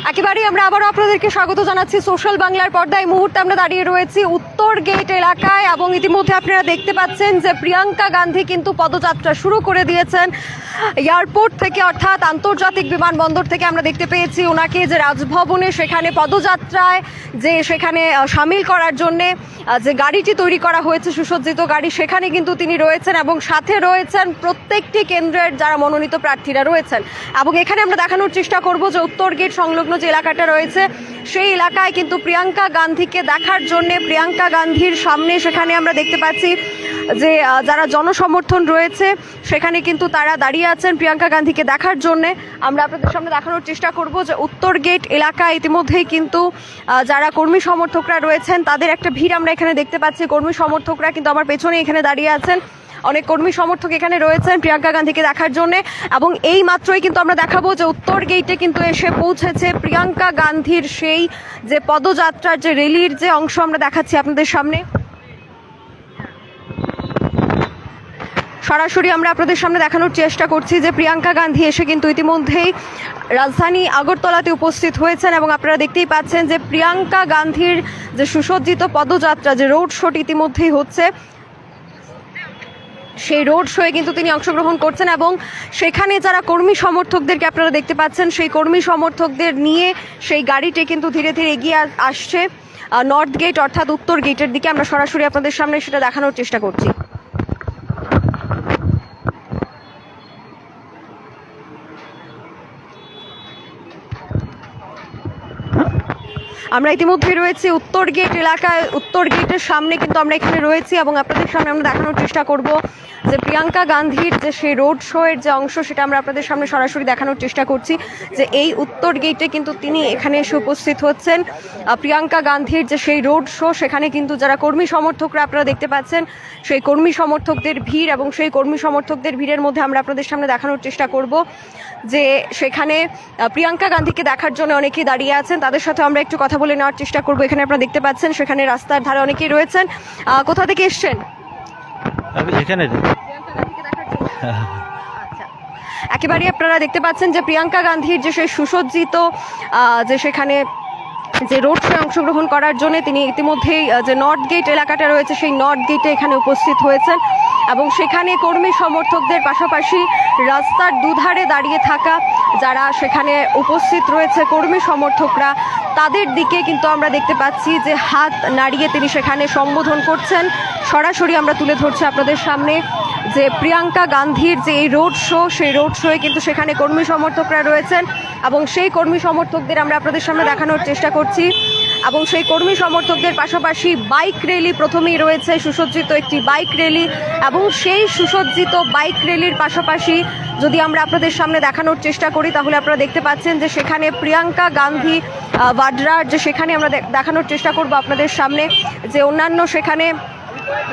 একেবারেই আমরা আবারও আপনাদেরকে স্বাগত জানাচ্ছি সোশ্যাল বাংলার পর্দায়। এই মুহূর্তে আমরা দাঁড়িয়ে রয়েছি উত্তর গেট এলাকায় এবং ইতিমধ্যে আপনারা দেখতে পাচ্ছেন যে প্রিয়াঙ্কা গান্ধী কিন্তু পদযাত্রা শুরু করে দিয়েছেন এয়ারপোর্ট থেকে, অর্থাৎ আন্তর্জাতিক বিমানবন্দর থেকে। আমরা দেখতে পেয়েছি ওনাকে যে রাজভবনে সেখানে পদযাত্রায় যে সেখানে সামিল করার জন্যে যে গাড়িটি তৈরি করা হয়েছে, সুসজ্জিত গাড়ি, সেখানে কিন্তু তিনি রয়েছেন এবং সাথে রয়েছেন প্রত্যেকটি কেন্দ্রের যারা মনোনীত প্রার্থীরা রয়েছেন। এবং এখানে আমরা দেখানোর চেষ্টা করব যে উত্তর গেট সংলগ্ন যে এলাকাটা রয়েছে সেই এলাকায় কিন্তু প্রিয়াঙ্কা গান্ধীকে দেখার জন্যে, প্রিয়াঙ্কা গান্ধীর সামনে সেখানে আমরা দেখতে পাচ্ছি যে যারা জনসমর্থন রয়েছে সেখানে কিন্তু তারা দাঁড়িয়ে আছেন প্রিয়াঙ্কা গান্ধীকে দেখার জন্যে। আমরা আপনাদের সামনে দেখানোর চেষ্টা করব যে উত্তর গেট এলাকায় ইতিমধ্যেই কিন্তু যারা কর্মী সমর্থকরা রয়েছেন তাদের একটা ভিড় আমরা এখানে দেখতে পাচ্ছি। কর্মী সমর্থকরা কিন্তু আমার পেছনে এখানে দাঁড়িয়ে আছেন, অনেক কর্মী সমর্থক এখানে রয়েছেন প্রিয়াঙ্কা গান্ধীকে দেখার জন্য। এবং এই মাত্রই কিন্তু আমরা দেখাবো যে উত্তর গেটে কিন্তু এসে পৌঁছেছে প্রিয়াঙ্কা গান্ধীর সেই যে পদযাত্রার যে র্যালির যে অংশ আমরা দেখাচ্ছি আপনাদের সামনে। সরাসরি আমরা আপনাদের সামনে দেখানোর চেষ্টা করছি যে প্রিয়াঙ্কা গান্ধী এসে কিন্তু ইতিমধ্যেই রাজধানী আগরতলাতে উপস্থিত হয়েছেন এবং আপনারা দেখতেই পাচ্ছেন যে প্রিয়াঙ্কা গান্ধীর যে সুসজ্জিত পদযাত্রা, যে রোড শোটি ইতিমধ্যেই হচ্ছে, সেই রোড শোয়ে কিন্তু তিনি অংশগ্রহণ করছেন। এবং সেখানে যারা কর্মী সমর্থকদেরকে আপনারা দেখতে পাচ্ছেন, সেই কর্মী সমর্থকদের নিয়ে সেই গাড়িটি কিন্তু ধীরে ধীরে এগিয়ে আসছে নর্থ গেট অর্থাৎ উত্তর গেটের দিকে। আমরা সরাসরি আপনাদের সামনে সেটা দেখানোর চেষ্টা করছি। আমরা ইতিমধ্যে রয়েছি উত্তর গেট এলাকায়, উত্তর গেটের সামনে কিন্তু আমরা এখানে রয়েছি এবং আপনাদের সামনে আমরা দেখানোর চেষ্টা করব যে প্রিয়াঙ্কা গান্ধীর যে সেই রোড শো এর যে অংশ সেটা আমরা আপনাদের সামনে সরাসরি দেখানোর চেষ্টা করছি যে এই উত্তর গেটে কিন্তু তিনি এখানে এসে উপস্থিত হচ্ছেন। প্রিয়াঙ্কা গান্ধীর যে সেই রোড শো, সেখানে কিন্তু যারা কর্মী সমর্থকরা আপনারা দেখতে পাচ্ছেন সেই কর্মী সমর্থকদের ভিড়, এবং সেই কর্মী সমর্থকদের ভিড়ের মধ্যে আমরা আপনাদের সামনে দেখানোর চেষ্টা করব যে সেখানে প্রিয়াঙ্কা গান্ধীকে দেখার জন্য অনেকেই দাঁড়িয়ে আছেন। তাদের সাথে আমরা একটু কথা বলে নেওয়ার চেষ্টা করব। এখানে আপনারা দেখতে পাচ্ছেন সেখানে রাস্তার ধারে অনেকেই রয়েছেন। কোথা থেকে এসছেন? একেবারেই আপনারা দেখতে পাচ্ছেন যে প্রিয়াঙ্কা গান্ধীর যে সেই সুসজ্জিত যে সেখানে যে রোড শো অংশগ্রহণ করার জন্য তিনি ইতিমধ্যেই যে নর্থ গেট এলাকাটা রয়েছে সেই নর্থ গেটে এখানে উপস্থিত হয়েছেন এবং সেখানে কর্মী সমর্থকদের পাশাপাশি রাস্তার দুধারে দাঁড়িয়ে থাকা যারা সেখানে উপস্থিত রয়েছে কর্মী সমর্থকরা, তাদের দিকে কিন্তু আমরা দেখতে পাচ্ছি যে হাত নাড়িয়ে তিনি সেখানে সম্বোধন করছেন। সরাসরি আমরা তুলে ধরছি আপনাদের সামনে যে প্রিয়াঙ্কা গান্ধীর যে এই রোড শো, সেই রোড শোয়ে কিন্তু সেখানে কর্মী সমর্থকরা রয়েছেন এবং সেই কর্মী সমর্থকদের আমরা আপনাদের সামনে দেখানোর চেষ্টা করছি। এবং সেই কর্মী সমর্থকদের পাশাপাশি বাইক র্যালি প্রথমেই রয়েছে, সুসজ্জিত একটি বাইক র্যালি, এবং সেই সুসজ্জিত বাইক র্যালির পাশাপাশি যদি আমরা আপনাদের সামনে দেখানোর চেষ্টা করি তাহলে আপনারা দেখতে পাচ্ছেন যে সেখানে প্রিয়াঙ্কা গান্ধী ভাডরার যে সেখানে আমরা দেখানোর চেষ্টা করব আপনাদের সামনে যে অন্যান্য সেখানে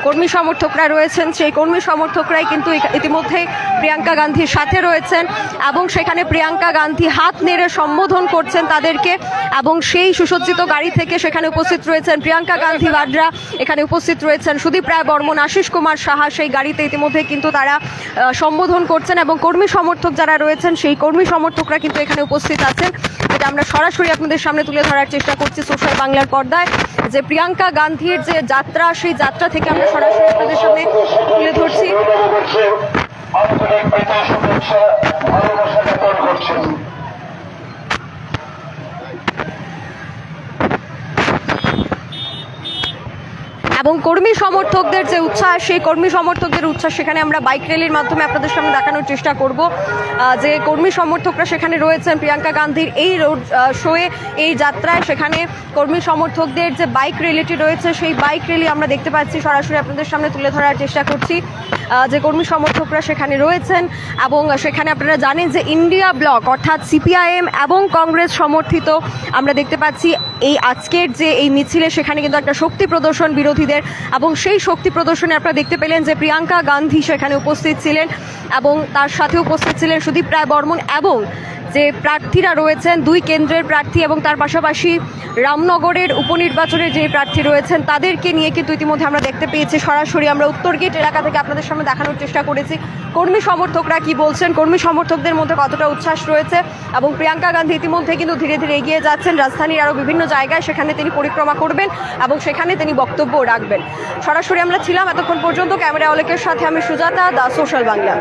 কর্মী সমর্থকরা রয়েছেন, সেই কর্মী সমর্থকরাই কিন্তু ইতিমধ্যে প্রিয়াঙ্কা গান্ধীর সাথে রয়েছেন এবং সেখানে প্রিয়াঙ্কা গান্ধী হাত নেড়ে সম্বোধন করছেন তাদেরকে। এবং সেই সুসজ্জিত গাড়ি থেকে সেখানে উপস্থিত রয়েছেন প্রিয়াঙ্কা গান্ধী ভাডরা, এখানে উপস্থিত রয়েছেন সুদীপ রায় বর্মন, আশিস কুমার সাহা, সেই গাড়িতে ইতিমধ্যে কিন্তু তারা সম্বোধন করছেন এবং কর্মী সমর্থক যারা রয়েছেন সেই কর্মী সমর্থকরা কিন্তু এখানে উপস্থিত আছেন, যেটা আমরা সরাসরি আপনাদের সামনে তুলে ধরার চেষ্টা করছি সোশ্যাল বাংলার পর্দায়। যে প্রিয়াঙ্কা গান্ধীর যে যাত্রা, সেই যাত্রা থেকে আমরা সরাসরি আপনাদের সামনে তুলে ধরছি। এবং কর্মী সমর্থকদের যে উচ্ছ্বাস, সেই কর্মী সমর্থকদের উচ্ছ্বাস সেখানে আমরা বাইক র্যালির মাধ্যমে আপনাদের সামনে দেখানোর চেষ্টা করব যে কর্মী সমর্থকরা সেখানে রয়েছেন প্রিয়াঙ্কা গান্ধীর এই রোড শোয়ে, এই যাত্রায়। সেখানে কর্মী সমর্থকদের যে বাইক র্যালিটি রয়েছে সেই বাইক র্যালি আমরা দেখতে পাচ্ছি, সরাসরি আপনাদের সামনে তুলে ধরার চেষ্টা করছি যে কর্মী সমর্থকরা সেখানে রয়েছেন। এবং সেখানে আপনারা জানেন যে ইন্ডিয়া ব্লক অর্থাৎ সিপিআইএম এবং কংগ্রেস সমর্থিত আমরা দেখতে পাচ্ছি এই আজকের যে এই মিছিলে সেখানে কিন্তু একটা শক্তি প্রদর্শন বিরোধীদের, এবং সেই শক্তি প্রদর্শনে আপনারা দেখতে পেলেন যে প্রিয়াঙ্কা গান্ধী সেখানে উপস্থিত ছিলেন এবং তার সাথে উপস্থিত ছিলেন সুদীপ রায় বর্মন এবং যে প্রার্থীরা রয়েছেন, দুই কেন্দ্রের প্রার্থী এবং তার পাশাপাশি রামনগরের উপনির্বাচনের যে প্রার্থী রয়েছেন তাদেরকে নিয়ে কিন্তু ইতিমধ্যে আমরা দেখতে পেয়েছি। সরাসরি আমরা উত্তর গেট এলাকা থেকে আপনাদের সামনে দেখানোর চেষ্টা করেছি কর্মী সমর্থকরা কি বলছেন, কর্মী সমর্থকদের মধ্যে কতটা উচ্ছ্বাস রয়েছে। এবং প্রিয়াঙ্কা গান্ধী ইতিমধ্যে কিন্তু ধীরে ধীরে এগিয়ে যাচ্ছেন রাজধানীর আরও বিভিন্ন জায়গায়, সেখানে তিনি পরিক্রমা করবেন এবং সেখানে তিনি বক্তব্য রাখবেন। সরাসরি আমরা ছিলাম এতক্ষণ পর্যন্ত। ক্যামেরা অলেকের সাথে আমি সুজাতা, দা সোশ্যাল বাংলা।